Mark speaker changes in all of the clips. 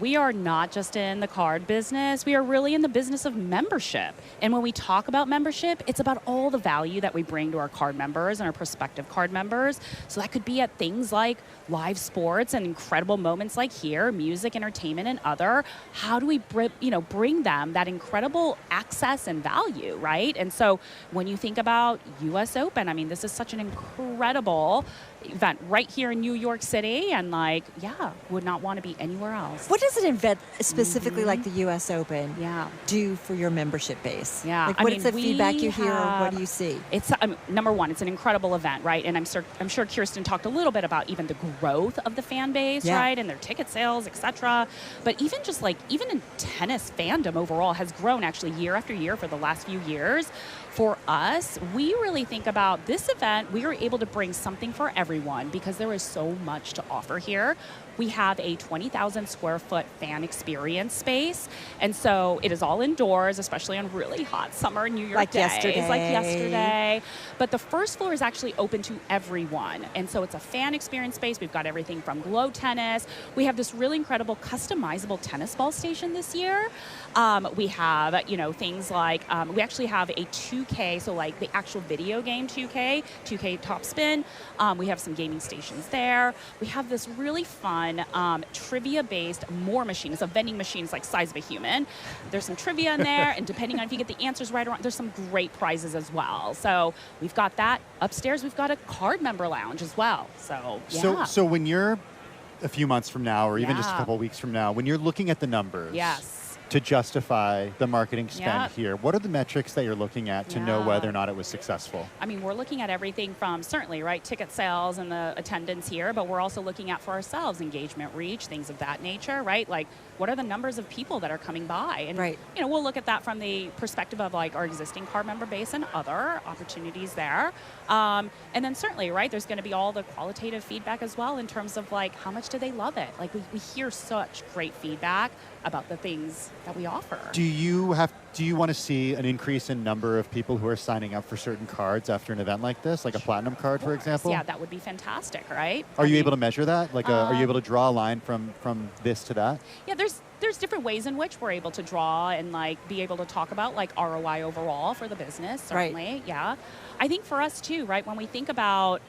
Speaker 1: We are not just in the card business, we are really in the business of membership. And when we talk about membership, it's about all the value that we bring to our card members and our prospective card members. So that could be at things like live sports and incredible moments like here, music, entertainment, and other. How do we bring them that incredible access and value, right? And so when you think about US Open, I mean, this is such an incredible event right here in New York City, and would not want to be anywhere else.
Speaker 2: What does an event specifically like the US Open do for your membership base?
Speaker 1: Yeah.
Speaker 2: Like, what is the feedback you hear, or what do you see?
Speaker 1: It's number one, it's an incredible event, right? And I'm sure Kirsten talked a little bit about even the growth of the fan base, right? And their ticket sales, etc. But even just even in tennis fandom overall has grown actually year after year for the last few years. For us, we really think about this event, we were able to bring something for everyone because there is so much to offer here. We have a 20,000 square foot fan experience space. And so it is all indoors, especially on really hot summer New York days. Like yesterday. But the first floor is actually open to everyone. And so it's a fan experience space. We've got everything from glow tennis. We have this really incredible customizable tennis ball station this year. We have, things like, we actually have a 2K, so like the actual video game 2K Top Spin. We have some gaming stations there. We have this really fun trivia-based more machine. It's a vending machine. It's like size of a human. There's some trivia in there, and depending on if you get the answers right or wrong, there's some great prizes as well. So we've got that. Upstairs, we've got a card member lounge as well. So, yeah.
Speaker 3: So when you're a few months from now, or even just a couple of weeks from now, when you're looking at the numbers, to justify the marketing spend here, what are the metrics that you're looking at to know whether or not it was successful?
Speaker 1: I mean, we're looking at everything from certainly, right, ticket sales and the attendance here, but we're also looking at for ourselves engagement, reach, things of that nature, right? Like, what are the numbers of people that are coming by? And, we'll look at that from the perspective of like our existing card member base and other opportunities there. And then certainly, right, there's going to be all the qualitative feedback as well in terms of like, how much do they love it? Like, we hear such great feedback about the things that we offer.
Speaker 3: Do you want to see an increase in number of people who are signing up for certain cards after an event like this, like a platinum card, for example?
Speaker 1: Yeah, that would be fantastic, right?
Speaker 3: Are you able to measure that? Like, are you able to draw a line from this to that?
Speaker 1: Yeah, there's different ways in which we're able to draw and like be able to talk about like ROI overall for the business. Certainly, yeah. I think for us too, right? When we think about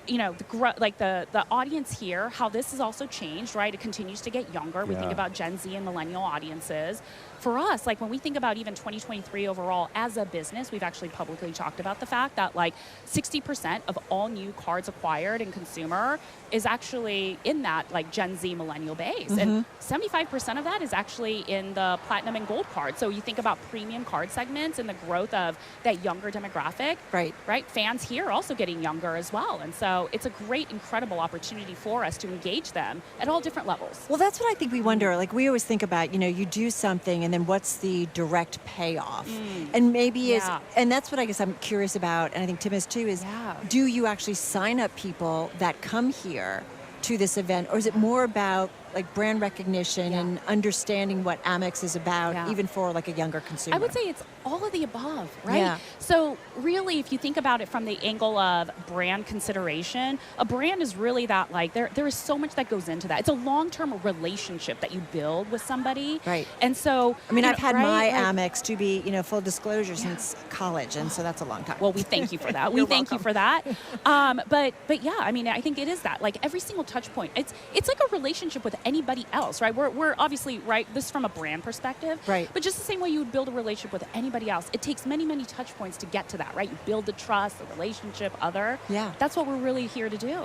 Speaker 1: the audience here, how this has also changed, right? It continues to get younger. We think about Gen Z and millennial audiences. For us, like when we think about even 2023 overall as a business, we've actually publicly talked about the fact that like 60% of all new cards acquired in consumer is actually in that like Gen Z millennial base. And 75% of that is actually in the platinum and gold card. So you think about premium card segments and the growth of that younger demographic. Right? Fans here are also getting younger as well. And so it's a great, incredible opportunity for us to engage them at all different levels.
Speaker 2: Well, that's what I think we wonder. Like we always think about, you do something and then what's the direct payoff? And maybe and that's what I guess I'm curious about, and I think Tim is too, is do you actually sign up people that come here to this event, or is it more about like brand recognition and understanding what AmEx is about, even for like a younger consumer?
Speaker 1: I would say it's all of the above, right? So really, if you think about it from the angle of brand consideration, a brand is really that like there is so much that goes into that. It's a long-term relationship that you build with somebody. And so
Speaker 2: I mean, I've had my AmEx to be, full disclosure since college, and so that's a long time.
Speaker 1: Well, we thank you for that. We thank you for that. But yeah, I mean, I think it is that. Like every single touch point, it's like a relationship with anybody else, right? We're obviously, right, this is from a brand perspective. But just the same way you would build a relationship with anybody else, it takes many, many touch points to get to that, right? You build the trust, the relationship, That's what we're really here to do.